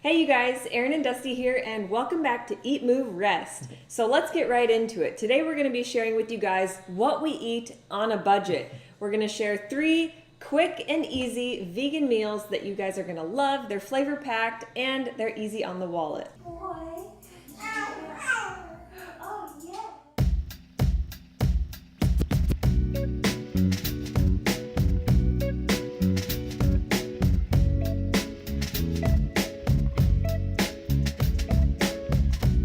Hey you guys, Erin and Dusty here, and welcome back to Eat, Move, Rest. So let's get right into it. Today we're going to be sharing with you guys what we eat on a budget. We're going to share 3 quick and easy vegan meals that you guys are going to love. They're flavor packed and they're easy on the wallet. Oh, yeah.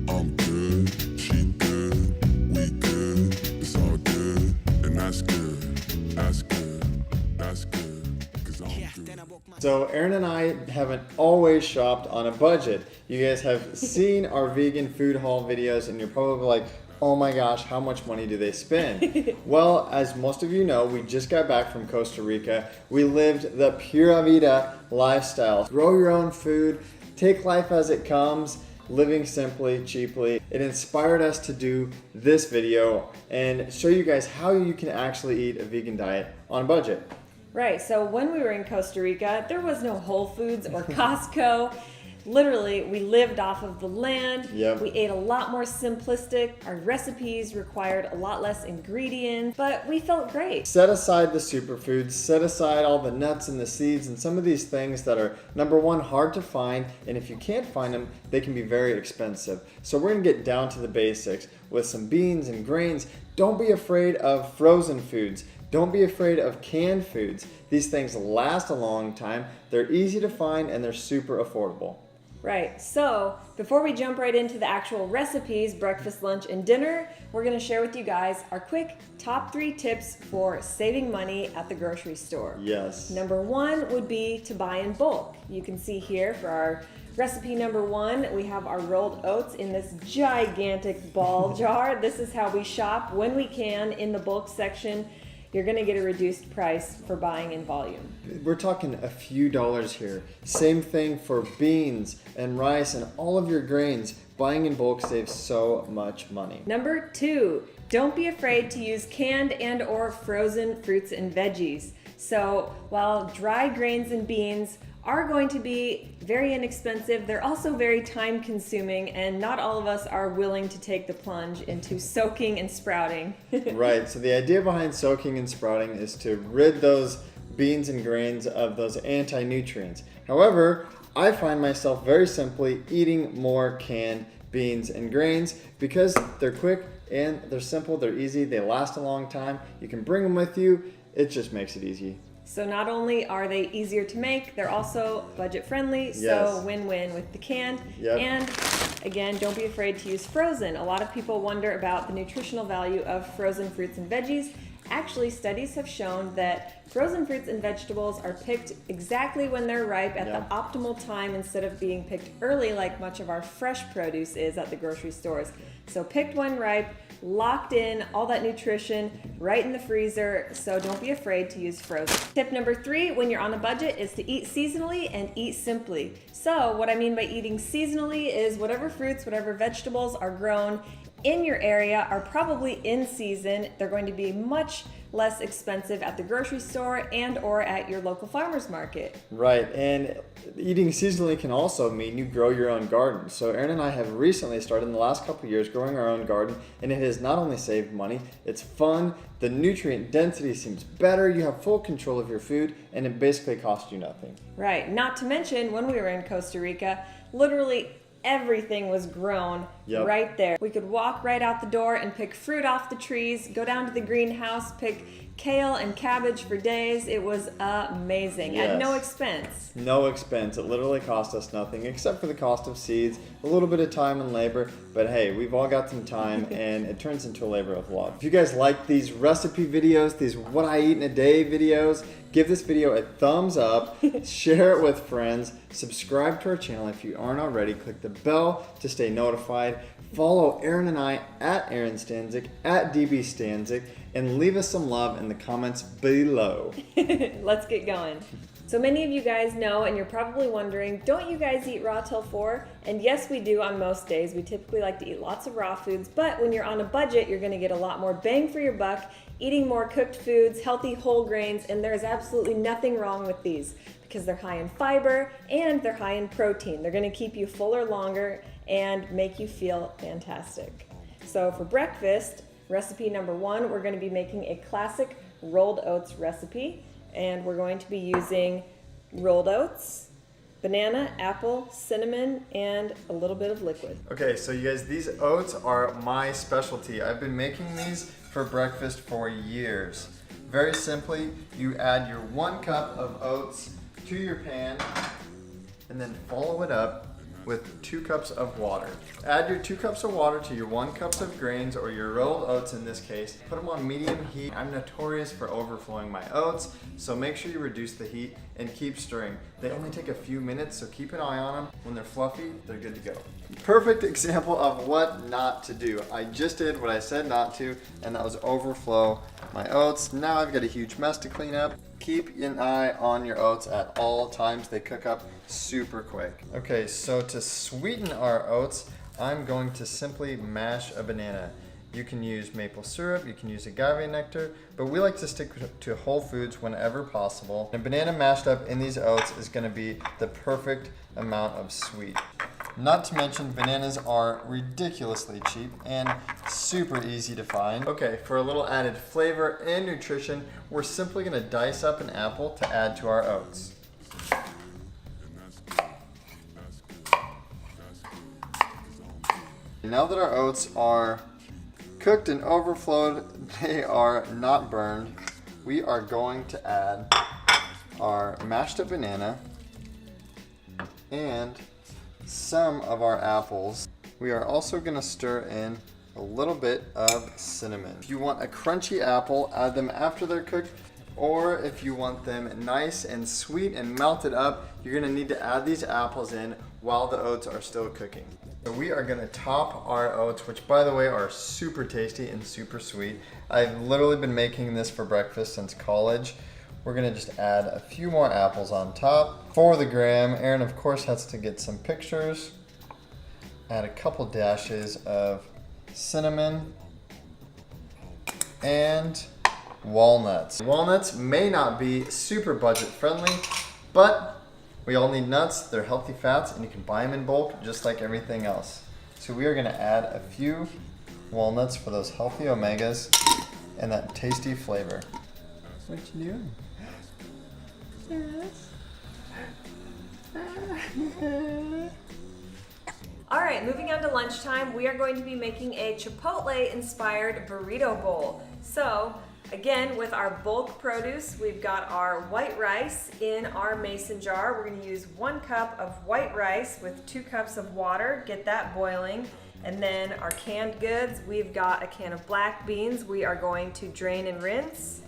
I'm good, she good, we good, it's all good, and that's good, that's good, that's good, 'cause I'm good. So Erin and I haven't always shopped on a budget. You guys have seen our vegan food haul videos and you're probably like, oh my gosh, how much money do they spend? Well, as most of you know, we just got back from Costa Rica. We lived the Pura Vida lifestyle. Grow your own food, take life as it comes, living simply, cheaply. It inspired us to do this video and show you guys how you can actually eat a vegan diet on a budget. Right, so when we were in Costa Rica, there was no Whole Foods or Costco. Literally, we lived off of the land. Yep. We ate a lot more simplistic. Our recipes required a lot less ingredients, but we felt great. Set aside the superfoods, set aside all the nuts and the seeds and some of these things that are, number one, hard to find, and if you can't find them, they can be very expensive. So we're gonna get down to the basics with some beans and grains. Don't be afraid of frozen foods. Don't be afraid of canned foods. These things last a long time, they're easy to find, and they're super affordable. Right, so before we jump right into the actual recipes, breakfast, lunch, and dinner, we're gonna share with you guys our quick top 3 tips for saving money at the grocery store. Yes. Number 1 would be to buy in bulk. You can see here for our recipe number 1, we have our rolled oats in this gigantic ball jar. This is how we shop when we can in the bulk section. You're gonna get a reduced price for buying in volume. We're talking a few dollars here. Same thing for beans and rice and all of your grains. Buying in bulk saves so much money. Number 2, don't be afraid to use canned and or frozen fruits and veggies. So while dry grains and beans are going to be very inexpensive, they're also very time consuming, and not all of us are willing to take the plunge into soaking and sprouting. Right, so the idea behind soaking and sprouting is to rid those beans and grains of those anti-nutrients. However, I find myself very simply eating more canned beans and grains because they're quick and they're simple, they're easy, they last a long time. You can bring them with you, it just makes it easy. So not only are they easier to make, they're also budget friendly, so Yes. win-win with the canned. Yep. And again, don't be afraid to use frozen. A lot of people wonder about the nutritional value of frozen fruits and veggies. Actually, studies have shown that frozen fruits and vegetables are picked exactly when they're ripe at Yep. the optimal time instead of being picked early like much of our fresh produce is at the grocery stores. So picked when ripe, locked in, all that nutrition right in the freezer, so don't be afraid to use frozen. Tip number 3, when you're on a budget, is to eat seasonally and eat simply. So what I mean by eating seasonally is whatever fruits, whatever vegetables are grown in your area are probably in season. They're going to be much less expensive at the grocery store and or at your local farmer's market. Right, and eating seasonally can also mean you grow your own garden. So Erin and I have recently started in the last couple of years growing our own garden, and it has not only saved money, it's fun, the nutrient density seems better, you have full control of your food, and it basically costs you nothing. Right, not to mention when we were in Costa Rica, literally everything was grown Yep. right there. We could walk right out the door and pick fruit off the trees, go down to the greenhouse, pick kale and cabbage for days. It was amazing at no Yes. expense. No expense, it literally cost us nothing except for the cost of seeds, a little bit of time and labor, but hey, we've all got some time and it turns into a labor of love. If you guys like these recipe videos, these what I eat in a day videos, give this video a thumbs up, share it with friends, subscribe to our channel if you aren't already, click the bell to stay notified, follow Erin and I at Erin Stanzik, at DB Stanzik, and leave us some love in the comments below. Let's get going. So many of you guys know, and you're probably wondering, don't you guys eat raw till 4? And yes, we do on most days. We typically like to eat lots of raw foods, but when you're on a budget, you're gonna get a lot more bang for your buck, eating more cooked foods, healthy whole grains, and there's absolutely nothing wrong with these because they're high in fiber and they're high in protein. They're gonna keep you fuller longer and make you feel fantastic. So for breakfast, recipe number 1, we're gonna be making a classic rolled oats recipe. And we're going to be using rolled oats, banana, apple, cinnamon, and a little bit of liquid. Okay, so you guys, these oats are my specialty. I've been making these for breakfast for years. Very simply, you add your 1 cup of oats to your pan and then follow it up with 2 cups of water. Add your 2 cups of water to your 1 cup of grains, or your rolled oats in this case. Put them on medium heat. I'm notorious for overflowing my oats, so make sure you reduce the heat and keep stirring. They only take a few minutes, so keep an eye on them. When they're fluffy, they're good to go. Perfect example of what not to do. I just did what I said not to, and that was overflow my oats. Now I've got a huge mess to clean up. Keep an eye on your oats at all times. They cook up super quick. Okay, so to sweeten our oats, I'm going to simply mash a banana. You can use maple syrup, you can use agave nectar, but we like to stick to whole foods whenever possible. A banana mashed up in these oats is gonna be the perfect amount of sweet. Not to mention, bananas are ridiculously cheap and super easy to find. Okay, for a little added flavor and nutrition, we're simply gonna dice up an apple to add to our oats. Now that our oats are cooked and overflowed, they are not burned, we are going to add our mashed up banana and some of our apples. We are also going to stir in a little bit of cinnamon. If you want a crunchy apple, add them after they're cooked, or if you want them nice and sweet and melted up, you're going to need to add these apples in while the oats are still cooking. So we are going to top our oats, which by the way are super tasty and super sweet. I've literally been making this for breakfast since college. We're gonna just add a few more apples on top. For the gram, Aaron of course has to get some pictures. Add a couple dashes of cinnamon and walnuts. Walnuts may not be super budget friendly, but we all need nuts. They're healthy fats and you can buy them in bulk just like everything else. So we are gonna add a few walnuts for those healthy omegas and that tasty flavor. What you doing? All right, moving on to lunchtime, we are going to be making a Chipotle-inspired burrito bowl. So, again, with our bulk produce, we've got our white rice in our mason jar. We're gonna use 1 cup of white rice with 2 cups of water, get that boiling. And then our canned goods, we've got a can of black beans we are going to drain and rinse.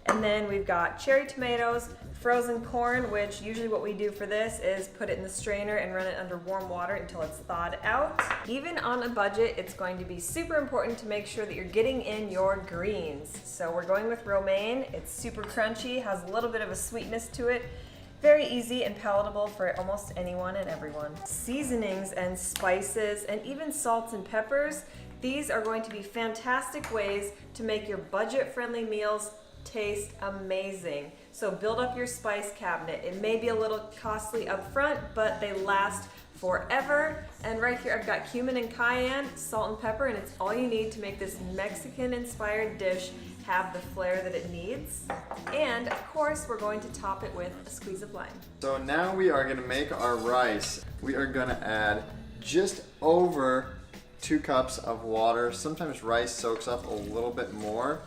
And then we've got cherry tomatoes, frozen corn, which usually what we do for this is put it in the strainer and run it under warm water until it's thawed out. Even on a budget, it's going to be super important to make sure that you're getting in your greens. So we're going with romaine. It's super crunchy, has a little bit of a sweetness to it. Very easy and palatable for almost anyone and everyone. Seasonings and spices and even salts and peppers, these are going to be fantastic ways to make your budget-friendly meals taste amazing. So build up your spice cabinet. It may be a little costly up front, but they last forever. And right here I've got cumin and cayenne, salt and pepper, and it's all you need to make this Mexican-inspired dish have the flair that it needs. And of course, we're going to top it with a squeeze of lime. So now we are gonna make our rice. We are gonna add just over 2 cups of water. Sometimes rice soaks up a little bit more.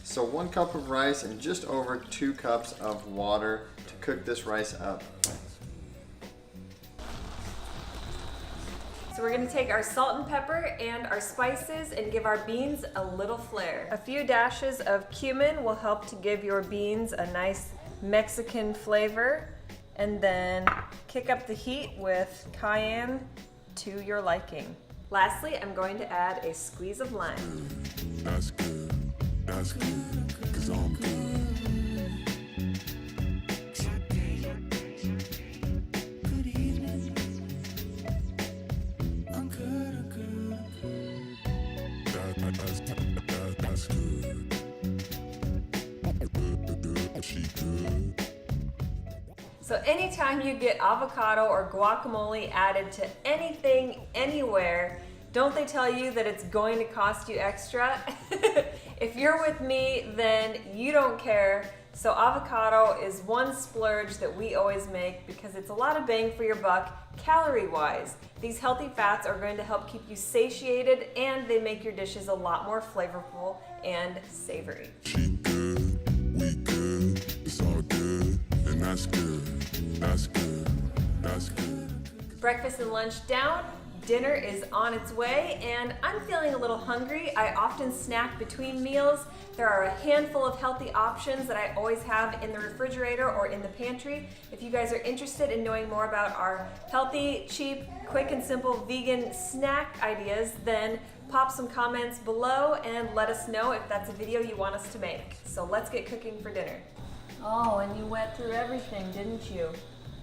So 1 cup of rice and just over 2 cups of water to cook this rice up. So we're gonna take our salt and pepper and our spices and give our beans a little flair. A few dashes of cumin will help to give your beans a nice Mexican flavor. And then kick up the heat with cayenne to your liking. Lastly, I'm going to add a squeeze of lime. That's good, 'cause I'm good. So anytime you get avocado or guacamole added to anything, anywhere, don't they tell you that it's going to cost you extra? If you're with me, then you don't care. So avocado is one splurge that we always make because it's a lot of bang for your buck calorie-wise. These healthy fats are going to help keep you satiated and they make your dishes a lot more flavorful and savory. She good, we good, it's all good, and that's good, that's good, that's good. Breakfast and lunch down. Dinner is on its way and I'm feeling a little hungry. I often snack between meals. There are a handful of healthy options that I always have in the refrigerator or in the pantry. If you guys are interested in knowing more about our healthy, cheap, quick and simple vegan snack ideas, then pop some comments below and let us know if that's a video you want us to make. So let's get cooking for dinner. Oh, and you went through everything, didn't you?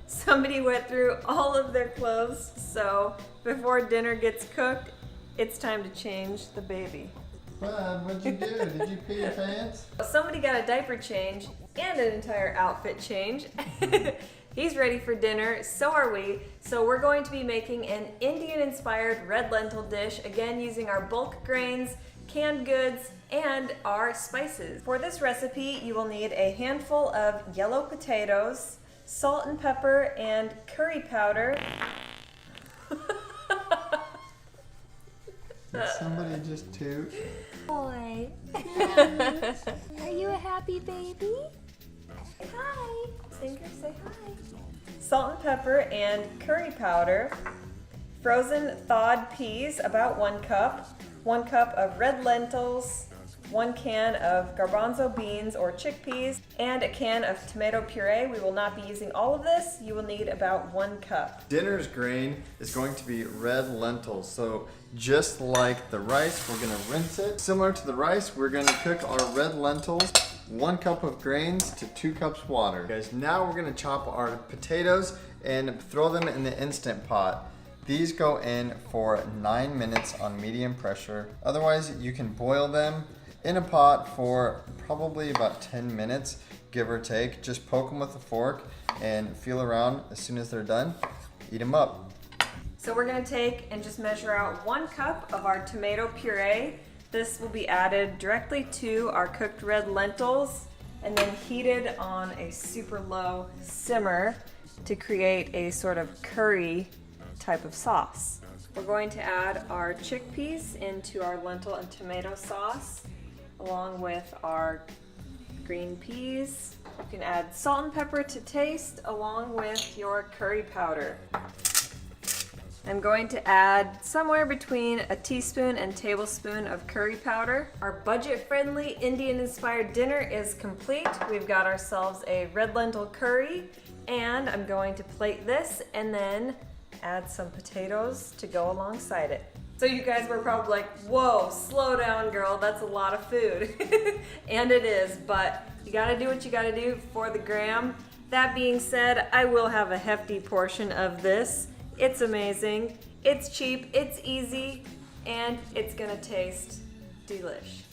Somebody went through all of their clothes, so before dinner gets cooked, it's time to change the baby. Bud, what'd you do? Did you pee your pants? Somebody got a diaper change and an entire outfit change. He's ready for dinner, so are we. So we're going to be making an Indian-inspired red lentil dish, again using our bulk grains, canned goods, and our spices. For this recipe, you will need a handful of yellow potatoes, salt and pepper, and curry powder. Did somebody just toot? Boy. Are you a happy baby? Hi. Singer, say hi. Salt and pepper and curry powder. Frozen thawed peas, about 1 cup. 1 cup of red lentils. 1 can of garbanzo beans or chickpeas, and a can of tomato puree. We will not be using all of this. You will need about 1 cup. Dinner's grain is going to be red lentils. So just like the rice, we're gonna rinse it. Similar to the rice, we're gonna cook our red lentils, 1 cup of grains to 2 cups water. Guys, now we're gonna chop our potatoes and throw them in the Instant Pot. These go in for 9 minutes on medium pressure. Otherwise, you can boil them in a pot for probably about 10 minutes, give or take. Just poke them with a fork and feel around. As soon as they're done, eat them up. So we're gonna take and just measure out 1 cup of our tomato puree. This will be added directly to our cooked red lentils and then heated on a super low simmer to create a sort of curry type of sauce. We're going to add our chickpeas into our lentil and tomato sauce, along with our green peas. You can add salt and pepper to taste along with your curry powder. I'm going to add somewhere between a teaspoon and tablespoon of curry powder. Our budget-friendly Indian-inspired dinner is complete. We've got ourselves a red lentil curry, and I'm going to plate this and then add some potatoes to go alongside it. So you guys were probably like, whoa, slow down, girl, that's a lot of food. And it is, but you gotta do what you gotta do for the gram. That being said, I will have a hefty portion of this. It's amazing, it's cheap, it's easy, and it's gonna taste delish.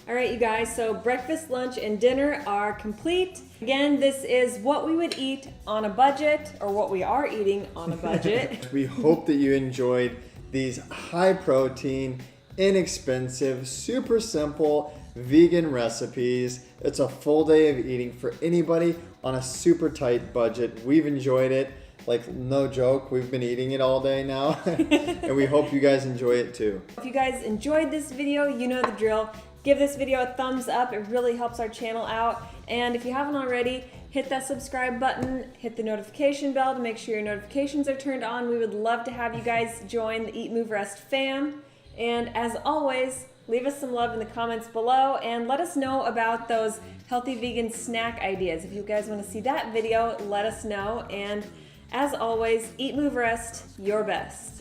All right, you guys, so breakfast, lunch, and dinner are complete. Again, this is what we would eat on a budget, or what we are eating on a budget. We hope that you enjoyed these high protein, inexpensive, super simple vegan recipes. It's a full day of eating for anybody on a super tight budget. We've enjoyed it. Like, no joke, we've been eating it all day now. And we hope you guys enjoy it too. If you guys enjoyed this video, you know the drill. Give this video a thumbs up, it really helps our channel out. And if you haven't already, hit that subscribe button, hit the notification bell to make sure your notifications are turned on. We would love to have you guys join the Eat, Move, Rest fam. And as always, leave us some love in the comments below and let us know about those healthy vegan snack ideas. If you guys want to see that video, let us know. And as always, eat, move, rest your best.